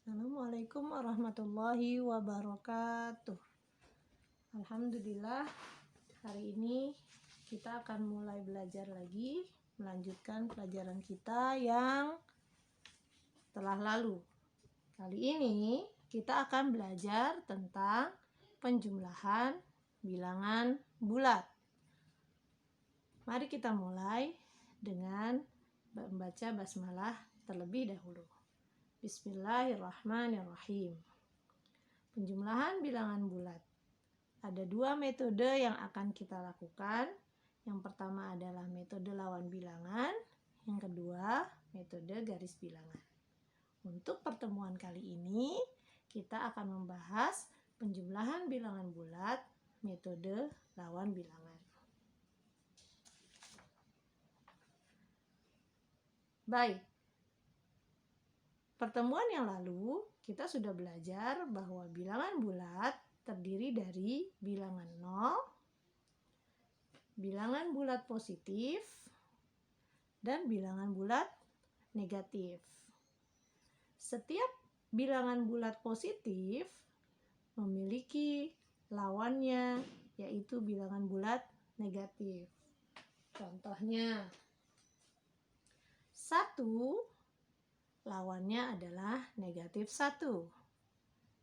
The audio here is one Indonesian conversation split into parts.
Assalamualaikum warahmatullahi wabarakatuh. Alhamdulillah, hari ini kita akan mulai belajar lagi, melanjutkan pelajaran kita yang telah lalu. Kali ini kita akan belajar tentang penjumlahan bilangan bulat. Mari kita mulai dengan membaca basmalah terlebih dahulu. Bismillahirrahmanirrahim. Penjumlahan bilangan bulat. Ada dua metode yang akan kita lakukan. Yang pertama adalah metode lawan bilangan. Yang kedua, metode garis bilangan. Untuk pertemuan kali ini, kita akan membahas penjumlahan bilangan bulat, metode lawan bilangan. Baik. Pertemuan yang lalu, kita sudah belajar bahwa bilangan bulat terdiri dari bilangan 0, bilangan bulat positif, dan bilangan bulat negatif. Setiap bilangan bulat positif memiliki lawannya, yaitu bilangan bulat negatif. Contohnya, 1 lawannya adalah negatif 1.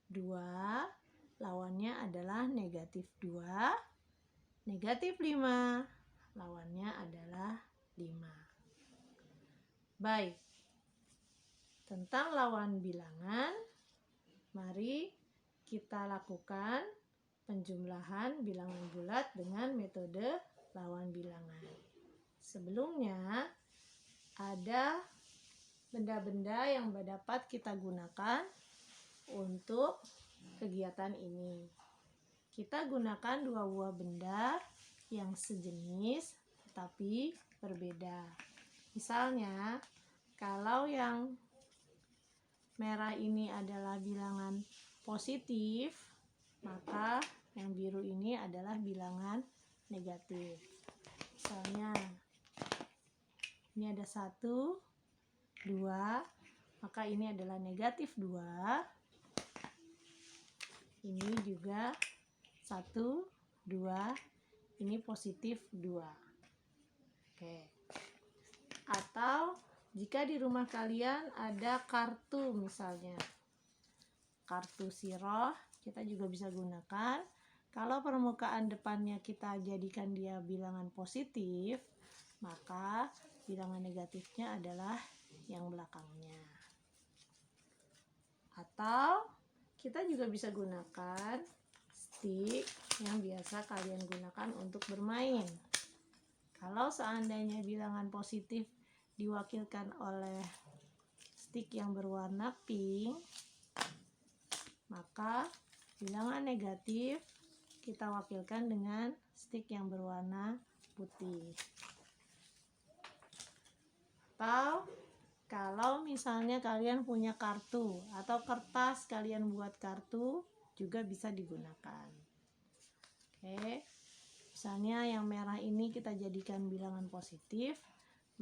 2 lawannya adalah negatif 2. Negatif 5 lawannya adalah 5. Baik. Tentang lawan bilangan, mari kita lakukan penjumlahan bilangan bulat dengan metode lawan bilangan. Sebelumnya, ada benda-benda yang dapat kita gunakan untuk kegiatan ini. Kita gunakan dua buah benda yang sejenis tetapi berbeda. Misalnya, kalau yang merah ini adalah bilangan positif, maka yang biru ini adalah bilangan negatif. Misalnya, ini ada 1, 2, maka ini adalah negatif 2. Ini juga 1, 2, ini positif 2. Oke. Atau jika di rumah kalian ada kartu, misalnya kartu siroh, kita juga bisa gunakan. Kalau permukaan depannya kita jadikan dia bilangan positif, maka bilangan negatifnya adalah yang belakangnya. Atau kita juga bisa gunakan stick yang biasa kalian gunakan untuk bermain. Kalau seandainya bilangan positif diwakilkan oleh stick yang berwarna pink, maka bilangan negatif kita wakilkan dengan stick yang berwarna putih. Atau kalau misalnya kalian punya kartu atau kertas kalian buat kartu juga bisa digunakan. Oke. Misalnya yang merah ini kita jadikan bilangan positif,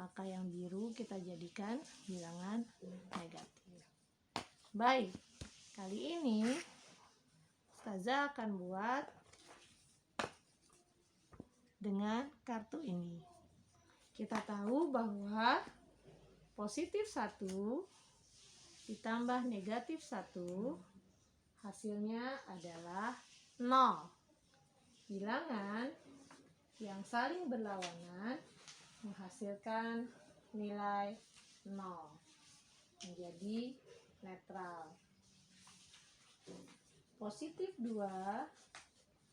maka yang biru kita jadikan bilangan negatif. Baik. Kali ini Ustazah akan buat dengan kartu ini. Kita tahu bahwa positif 1 ditambah negatif 1 hasilnya adalah 0. Bilangan yang saling berlawanan menghasilkan nilai 0, menjadi netral. Positif 2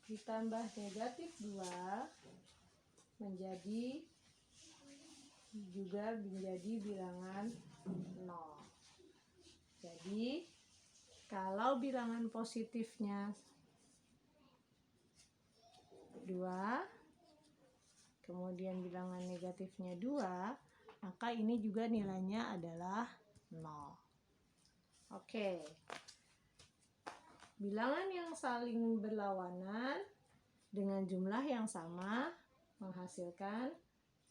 ditambah negatif 2 menjadi bilangan 0. Jadi kalau bilangan positifnya 2, kemudian bilangan negatifnya 2, maka ini juga nilainya adalah 0. Oke. Bilangan yang saling berlawanan dengan jumlah yang sama menghasilkan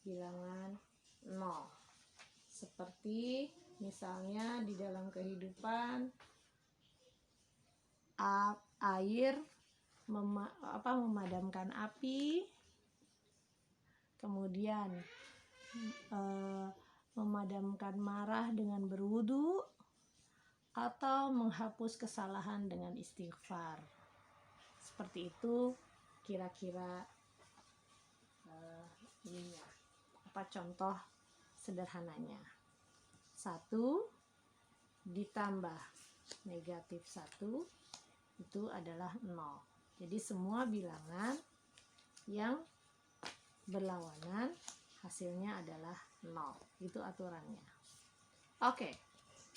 bilangan 0. Seperti misalnya di dalam kehidupan air, memadamkan api, kemudian memadamkan marah dengan berwudu, atau menghapus kesalahan dengan istighfar. Seperti itu kira-kira contoh sederhananya. 1 ditambah negatif 1 itu adalah 0. Jadi semua bilangan yang berlawanan hasilnya adalah 0. Itu aturannya. Oke,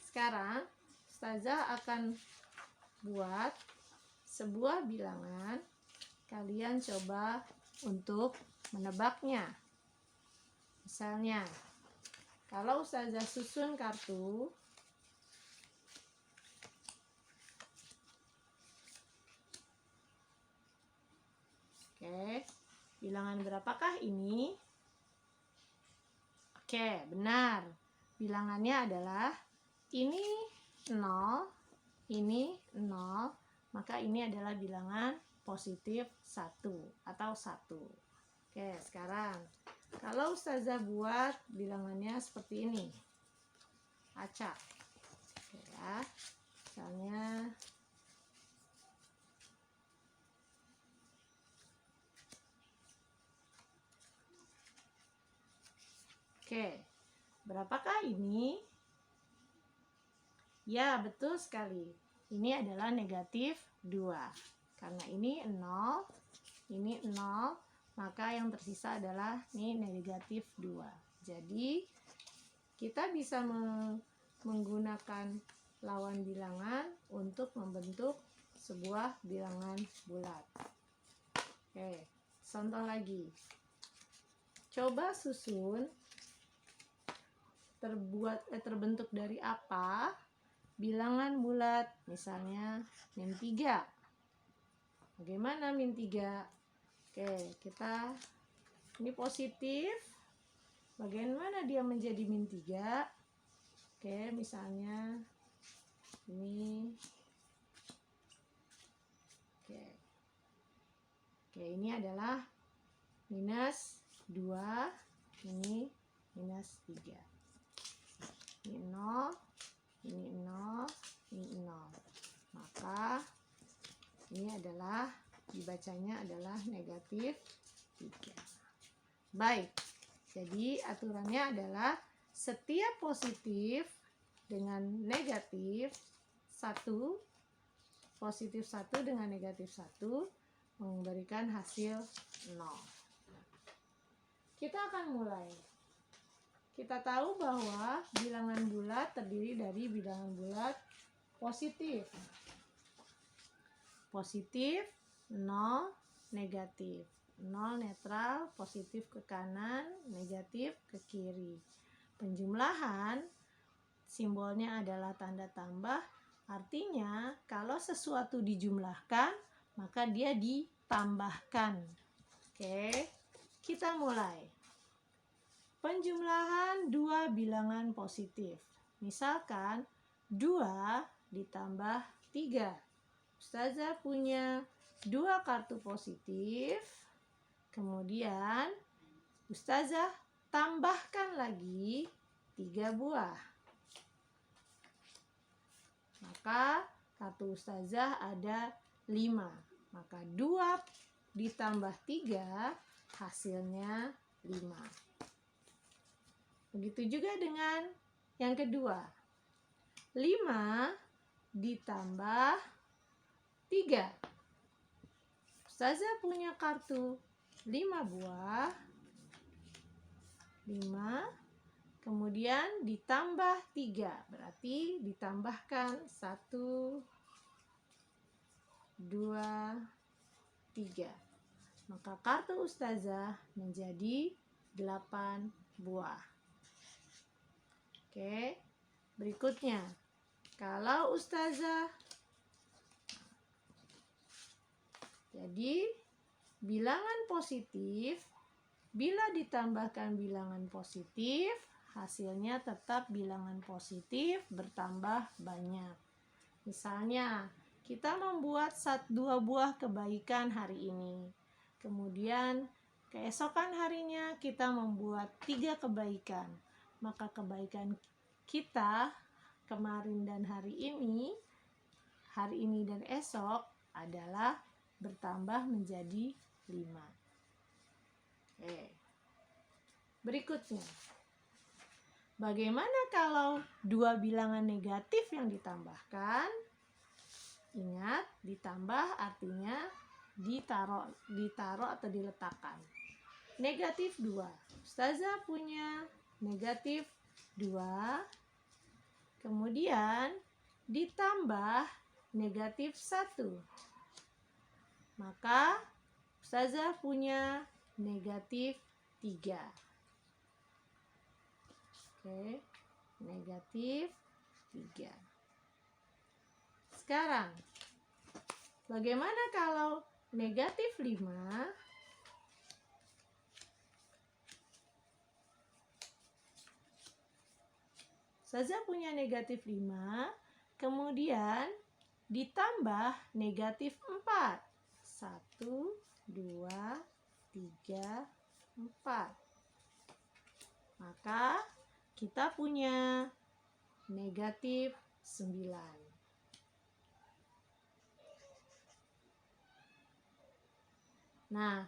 sekarang Ustazah akan buat sebuah bilangan. Kalian coba untuk menebaknya. Misalnya, kalau Ustazah susun kartu, oke, bilangan berapakah ini? Oke, benar. Bilangannya adalah ini 0, ini 0, maka ini adalah bilangan positif 1 atau 1. Oke, sekarang kalau Ustazah buat bilangannya seperti ini, acak. Oke ya, misalnya oke, berapakah ini? Ya, betul sekali. Ini adalah negatif 2. Karena ini 0, ini 0, maka yang tersisa adalah ini negatif 2. Jadi, kita bisa menggunakan lawan bilangan untuk membentuk sebuah bilangan bulat. Oke, contoh lagi. Coba susun terbentuk dari apa bilangan bulat, misalnya min 3. Bagaimana min 3? Oke, ini positif. Bagaimana dia menjadi min 3? Oke, misalnya ini. Oke, ini adalah minus 2, ini minus 3. Ini 0, ini 0, ini 0. Maka ini adalah dibacanya adalah negatif 3. Baik, jadi aturannya adalah setiap positif dengan negatif 1, positif 1 dengan negatif 1 memberikan hasil 0. Kita akan mulai. Kita tahu bahwa bilangan bulat terdiri dari bilangan bulat positif. Positif, 0, negatif. 0 netral, positif ke kanan, negatif ke kiri. Penjumlahan, simbolnya adalah tanda tambah. Artinya, kalau sesuatu dijumlahkan, maka dia ditambahkan. Oke, kita mulai. Penjumlahan 2 bilangan positif. Misalkan 2 ditambah 3. Ustazah punya 2 kartu positif. Kemudian Ustazah tambahkan lagi 3 buah. Maka kartu Ustazah ada 5. Maka 2 ditambah 3 hasilnya 5. Begitu juga dengan yang kedua. 5 ditambah 3. Ustazah punya kartu 5 buah. 5. Kemudian ditambah 3. Berarti ditambahkan 1, 2, 3. Maka kartu Ustazah menjadi 8 buah. Oke, berikutnya. Kalau Ustazah, jadi bilangan positif, bila ditambahkan bilangan positif, hasilnya tetap bilangan positif bertambah banyak. Misalnya, kita membuat 2 buah kebaikan hari ini. Kemudian keesokan harinya kita membuat 3 kebaikan. Maka kebaikan kita kemarin dan hari ini dan esok adalah bertambah menjadi 5. Oke. Berikutnya, bagaimana kalau 2 bilangan negatif yang ditambahkan? Ingat, ditambah artinya ditaruh atau diletakkan. Negatif 2. Ustazah punya negatif 2. Kemudian ditambah negatif 1. Maka Ustazah punya negatif 3. Oke, negatif 3. Sekarang, bagaimana kalau negatif 5? Ustazah punya negatif 5, kemudian ditambah negatif 4. 1, 2, 3, 4. Maka kita punya negatif 9. Nah,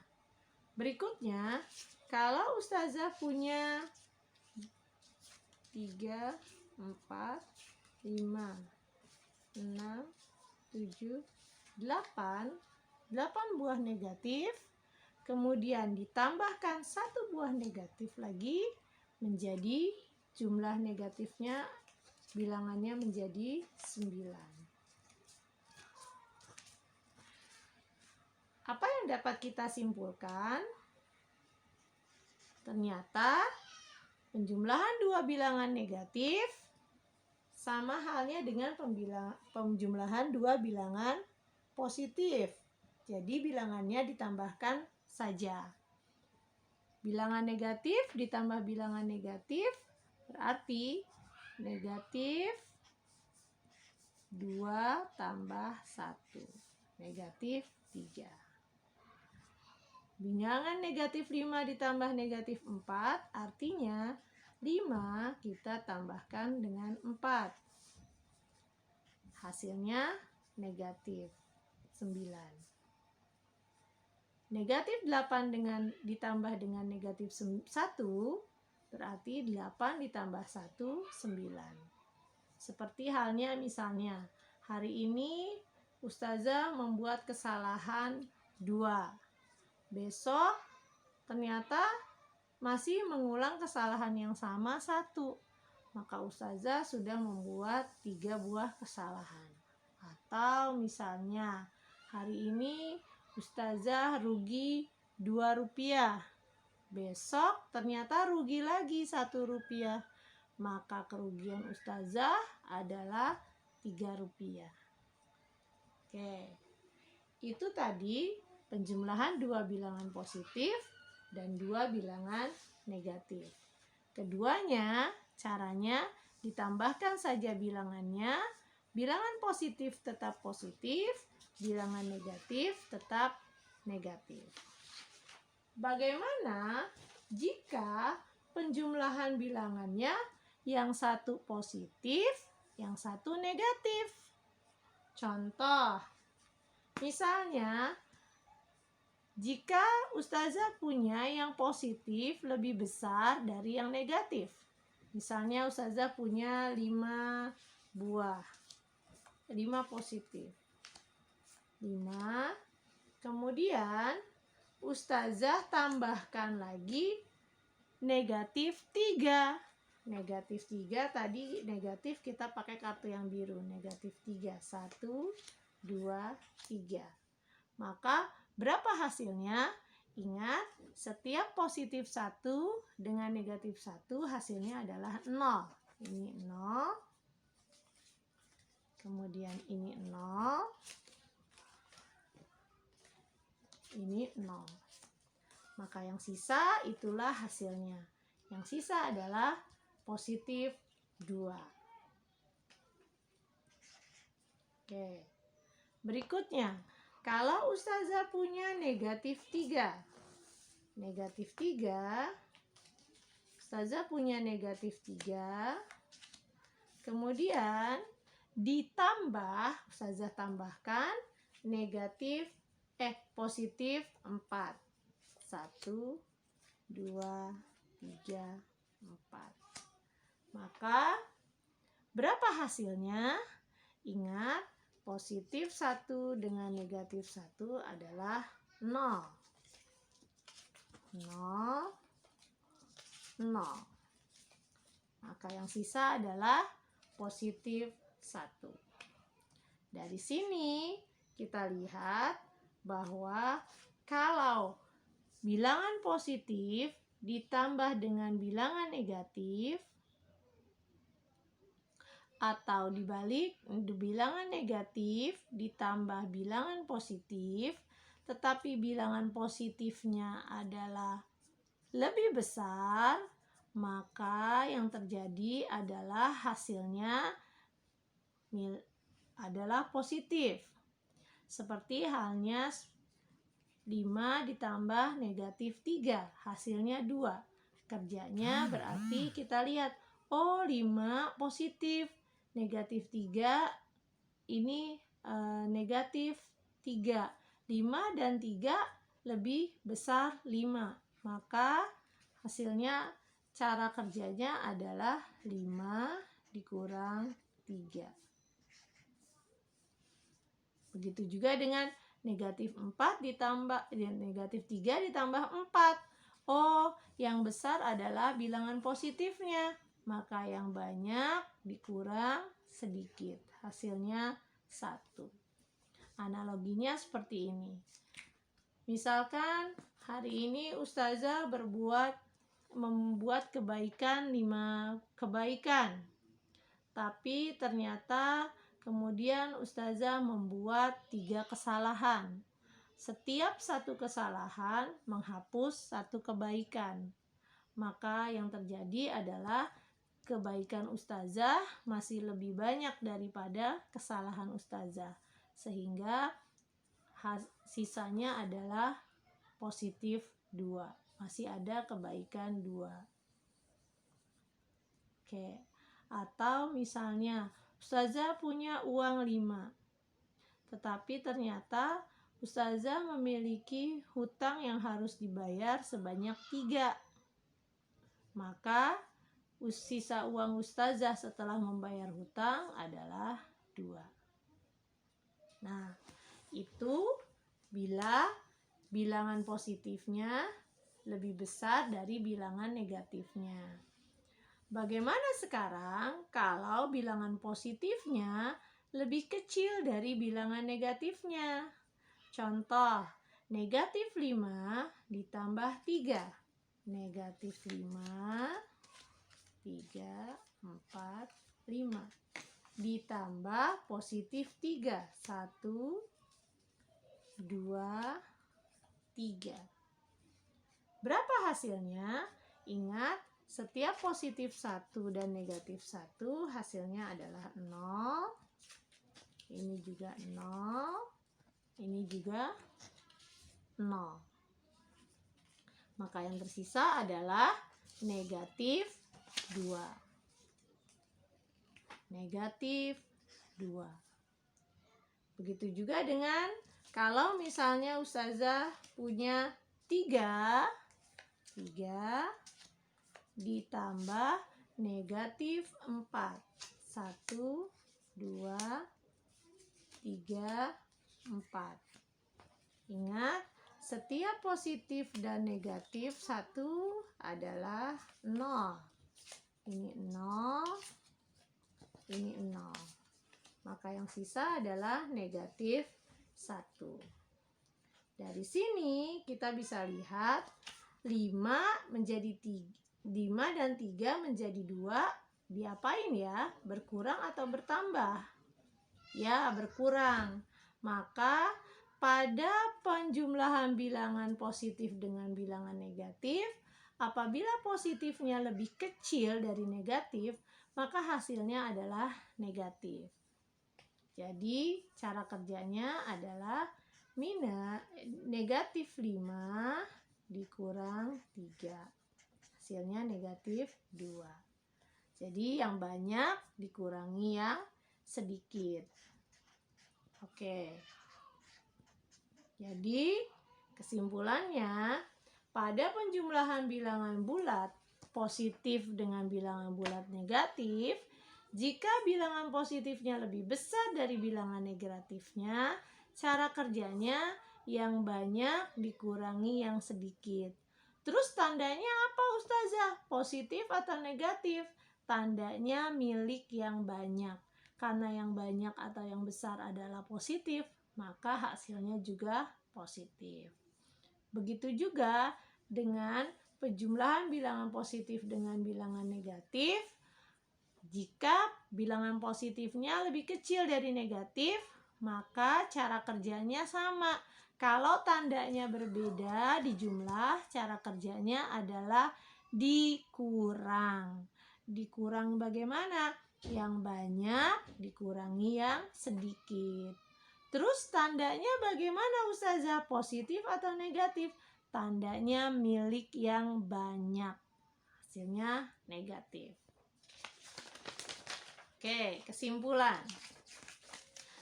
berikutnya, kalau Ustazah punya 3, 4, 5, 6, 7, 8 buah negatif, kemudian ditambahkan 1 buah negatif lagi, menjadi jumlah negatifnya, bilangannya menjadi 9. Apa yang dapat kita simpulkan? Ternyata penjumlahan 2 bilangan negatif sama halnya dengan penjumlahan 2 bilangan positif. Jadi bilangannya ditambahkan saja. Bilangan negatif ditambah bilangan negatif berarti negatif 2 tambah 1. Negatif 3. Bilangan negatif 5 ditambah negatif 4 artinya 5 kita tambahkan dengan 4. Hasilnya negatif 9. Negatif 8 ditambah dengan negatif 1 berarti 8 ditambah 1, 9. Seperti halnya misalnya hari ini Ustazah membuat kesalahan 2. Besok ternyata masih mengulang kesalahan yang sama 1. Maka Ustazah sudah membuat 3 buah kesalahan. Atau misalnya hari ini Ustazah rugi 2 rupiah. Besok ternyata rugi lagi 1 rupiah. Maka kerugian Ustazah adalah 3 rupiah. Oke. Itu tadi penjumlahan 2 bilangan positif dan 2 bilangan negatif. Keduanya caranya ditambahkan saja bilangannya. Bilangan positif tetap positif, bilangan negatif tetap negatif. Bagaimana jika penjumlahan bilangannya yang satu positif, yang satu negatif? Contoh, misalnya jika Ustazah punya yang positif lebih besar dari yang negatif. Misalnya Ustazah punya 5 buah. 5 positif. 5. Kemudian Ustazah tambahkan lagi negatif 3. Negatif 3 tadi negatif kita pakai kartu yang biru. Negatif 3. 1, 2, 3. Maka berapa hasilnya? Ingat, setiap positif 1 dengan negatif 1 hasilnya adalah 0. Ini 0. Kemudian ini 0. Ini 0. Maka yang sisa itulah hasilnya. Yang sisa adalah positif 2. Oke. Berikutnya, kalau Ustazah punya negatif 3. Negatif 3, Ustazah punya negatif 3. Kemudian ditambah, Ustazah tambahkan positif 4. 1, 2, 3, 4. Maka berapa hasilnya? Ingat, positif 1 dengan negatif 1 adalah 0. 0, 0. Maka yang sisa adalah positif 1. Dari sini kita lihat bahwa kalau bilangan positif ditambah dengan bilangan negatif atau dibalik, bilangan negatif ditambah bilangan positif, tetapi bilangan positifnya adalah lebih besar, maka yang terjadi adalah hasilnya adalah positif. Seperti halnya 5 ditambah negatif 3, hasilnya 2. Kerjanya berarti kita lihat, 5 positif, negatif 3 ini negatif 3. 5 dan 3 lebih besar 5. Maka hasilnya cara kerjanya adalah 5 dikurang 3. Begitu juga dengan negatif 4 ditambah negatif 3 ditambah 4. Yang besar adalah bilangan positifnya. Maka yang banyak dikurang sedikit. Hasilnya 1. Analoginya seperti ini. Misalkan hari ini Ustazah membuat kebaikan 5 kebaikan. Tapi ternyata kemudian Ustazah membuat 3 kesalahan. Setiap satu kesalahan menghapus 1 kebaikan. Maka yang terjadi adalah kebaikan Ustazah masih lebih banyak daripada kesalahan Ustazah. Sehingga sisanya adalah positif 2. Masih ada kebaikan 2. Oke. Atau misalnya Ustazah punya uang 5. Tetapi ternyata Ustazah memiliki hutang yang harus dibayar sebanyak 3. Maka sisa uang Ustazah setelah membayar hutang adalah 2. Nah, itu bila bilangan positifnya lebih besar dari bilangan negatifnya. Bagaimana sekarang kalau bilangan positifnya lebih kecil dari bilangan negatifnya? Contoh, negatif 5 ditambah 3. Negatif 5, 3, 4, 5. Ditambah positif 3. 1, 2, 3. Berapa hasilnya? Ingat, setiap positif 1 dan negatif 1 hasilnya adalah 0. Ini juga 0. Ini juga 0. Maka yang tersisa adalah negatif 2. Negatif 2. Begitu juga dengan kalau misalnya Ustazah punya 3 ditambah negatif 4. 1, 2, 3, 4. Ingat, setiap positif dan negatif 1 adalah 0. Ini 0, ini 0. Maka yang sisa adalah negatif 1. Dari sini kita bisa lihat 5 dan 3 menjadi 2. Diapain ya? Berkurang atau bertambah? Ya, berkurang. Maka pada penjumlahan bilangan positif dengan bilangan negatif, apabila positifnya lebih kecil dari negatif, maka hasilnya adalah negatif. Jadi cara kerjanya adalah negatif 5 dikurang 3. Hasilnya negatif 2. Jadi yang banyak dikurangi yang sedikit. Oke. Jadi kesimpulannya, pada penjumlahan bilangan bulat positif dengan bilangan bulat negatif, jika bilangan positifnya lebih besar dari bilangan negatifnya, cara kerjanya yang banyak dikurangi yang sedikit. Terus tandanya apa Ustazah? Positif atau negatif? Tandanya milik yang banyak. Karena yang banyak atau yang besar adalah positif, maka hasilnya juga positif. Begitu juga dengan penjumlahan bilangan positif dengan bilangan negatif. Jika bilangan positifnya lebih kecil dari negatif, maka cara kerjanya sama. Kalau tandanya berbeda di jumlah, cara kerjanya adalah dikurang. Dikurang bagaimana? Yang banyak dikurangi yang sedikit. Terus tandanya bagaimana Ustazah? Positif atau negatif? Tandanya milik yang banyak. Hasilnya negatif. Oke, kesimpulan.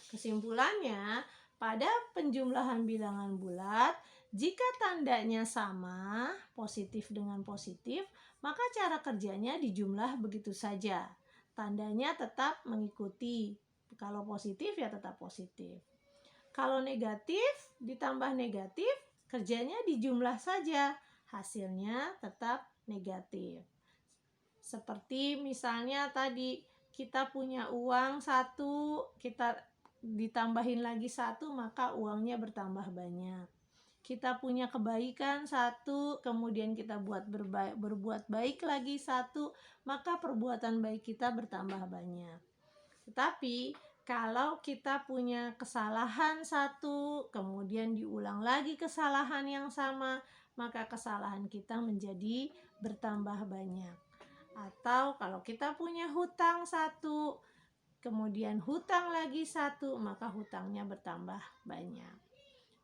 Kesimpulannya, pada penjumlahan bilangan bulat, jika tandanya sama, positif dengan positif, maka cara kerjanya dijumlah begitu saja. Tandanya tetap mengikuti. Kalau positif ya tetap positif. Kalau negatif ditambah negatif, kerjanya dijumlah saja. Hasilnya tetap negatif. Seperti misalnya tadi, kita punya uang 1, kita ditambahin lagi 1, maka uangnya bertambah banyak. Kita punya kebaikan 1, kemudian kita berbuat baik lagi 1, maka perbuatan baik kita bertambah banyak. Tetapi kalau kita punya kesalahan 1, kemudian diulang lagi kesalahan yang sama, maka kesalahan kita menjadi bertambah banyak. Atau kalau kita punya hutang 1, kemudian hutang lagi 1, maka hutangnya bertambah banyak.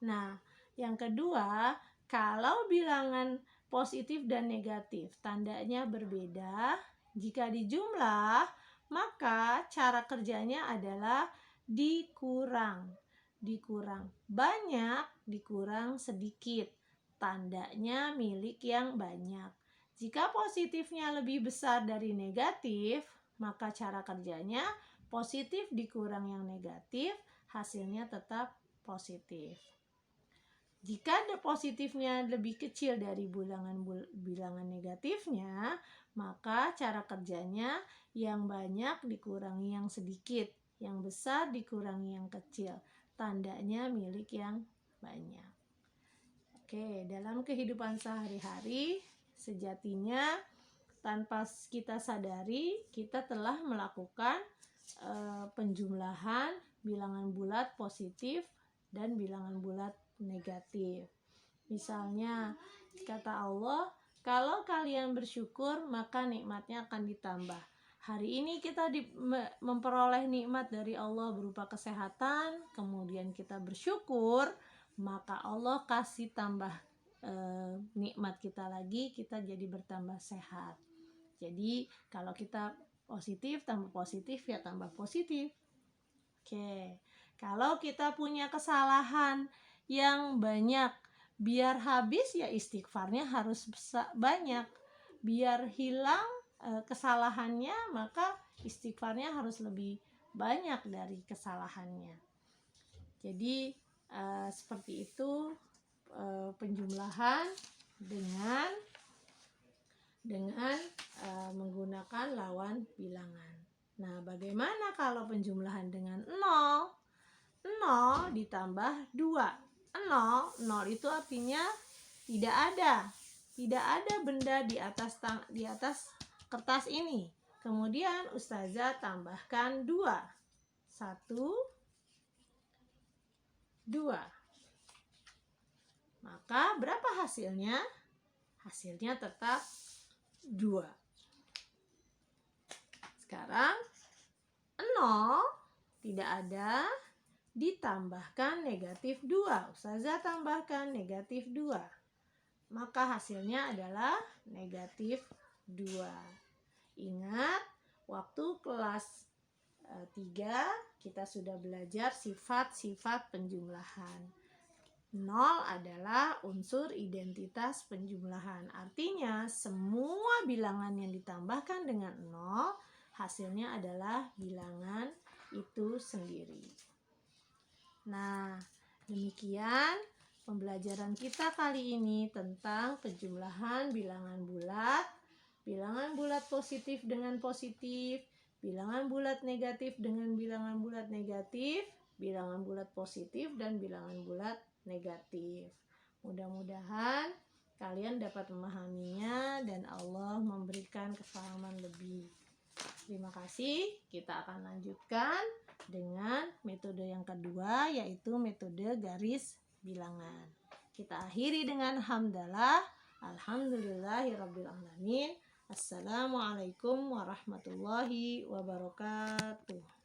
Nah, yang kedua, kalau bilangan positif dan negatif tandanya berbeda, jika dijumlah, maka cara kerjanya adalah dikurang. Dikurang banyak, dikurang sedikit. Tandanya milik yang banyak. Jika positifnya lebih besar dari negatif, maka cara kerjanya positif dikurang yang negatif, hasilnya tetap positif. Jika positifnya lebih kecil dari bilangan negatifnya, maka cara kerjanya yang banyak dikurangi yang sedikit, yang besar dikurangi yang kecil. Tandanya milik yang banyak. Oke, dalam kehidupan sehari-hari, sejatinya tanpa kita sadari, kita telah melakukan penjumlahan bilangan bulat positif dan bilangan bulat negatif. Misalnya, kata Allah, kalau kalian bersyukur, maka nikmatnya akan ditambah. Hari ini kita memperoleh nikmat dari Allah berupa kesehatan, kemudian kita bersyukur, maka Allah kasih tambah nikmat kita lagi, kita jadi bertambah sehat. Jadi kalau kita positif tambah positif ya tambah positif. Oke, kalau kita punya kesalahan yang banyak, biar habis ya istighfarnya harus banyak. Biar hilang kesalahannya, maka istighfarnya harus lebih banyak dari kesalahannya. Jadi seperti itu penjumlahan dengan menggunakan lawan bilangan. Nah, bagaimana kalau penjumlahan dengan 0? 0 ditambah 2. 0 itu artinya tidak ada benda di atas kertas ini. Kemudian Ustazah tambahkan 2. 1, 2. Maka berapa hasilnya? Hasilnya tetap 2. Sekarang 0 tidak ada, ditambahkan negatif 2. Ustazah tambahkan negatif 2. Maka hasilnya adalah negatif 2. Ingat, waktu kelas 3 kita sudah belajar sifat-sifat penjumlahan. 0 adalah unsur identitas penjumlahan. Artinya semua bilangan yang ditambahkan dengan 0 hasilnya adalah bilangan itu sendiri. Nah, demikian pembelajaran kita kali ini tentang penjumlahan bilangan bulat positif dengan positif, bilangan bulat negatif dengan bilangan bulat negatif, bilangan bulat positif dan bilangan bulat negatif. Mudah-mudahan kalian dapat memahaminya dan Allah memberikan kefahaman lebih. Terima kasih. Kita akan lanjutkan dengan metode yang kedua, yaitu metode garis bilangan. Kita akhiri dengan hamdalah. Alhamdulillahirabbil alamin. Assalamualaikum warahmatullahi wabarakatuh.